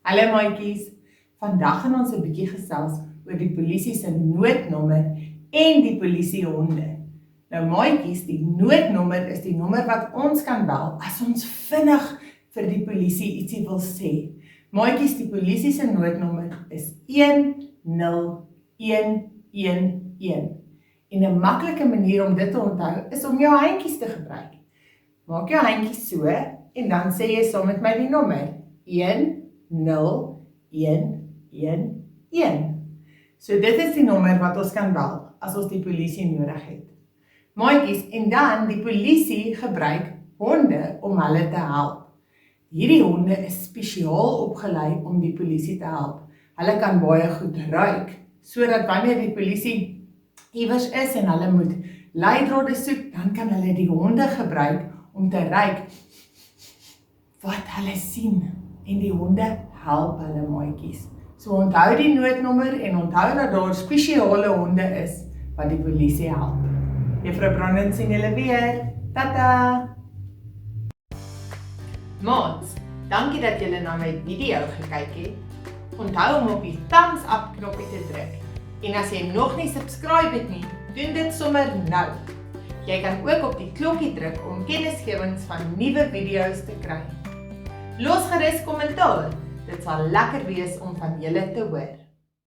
Hallo maatjies, vandag gaan ons 'n bietjie gesels oor die polisie se noodnommer en die polisiehonde. Nou maatjies, die noodnommer is die nommer wat ons kan bel as ons vinnig vir die polisie ietsie wil sê. Maatjies, die polisie se noodnommer is 10111. En 'n maklike manier om dit te onthou is om jou handjies te gebruik. Maak jou handjies so en dan sê jy saam met my die nommer 10111. So dit is die nommer wat ons kan bel as ons die polisie nodig het. Maatjies, en dan die polisie gebruik honde om hulle te help. Hierdie honde is spesiaal opgelei om die polisie te help. Hulle kan baie goed ruik, sodat wanneer die polisie iewers is en hulle moet leidrade soek, dan kan hulle die honde gebruik om te ruik wat hulle sien. En die honde help hulle maatjies. So onthou die noodnommer en onthou dat daar spesiale honde is wat die polisie help. Juffrou Brandon sien julle weer. Tata! Maats, dankie dat julle na my video gekyk het. Onthou om op die thumbs up knoppie te druk. En as jy nog nie subscribe het nie, doen dit sommer nou. Jy kan ook op die klokkie druk om kennisgewings van nuwe video's te kry. Los gerus kommentaar, dit sal lekker wees om van julle te hoor.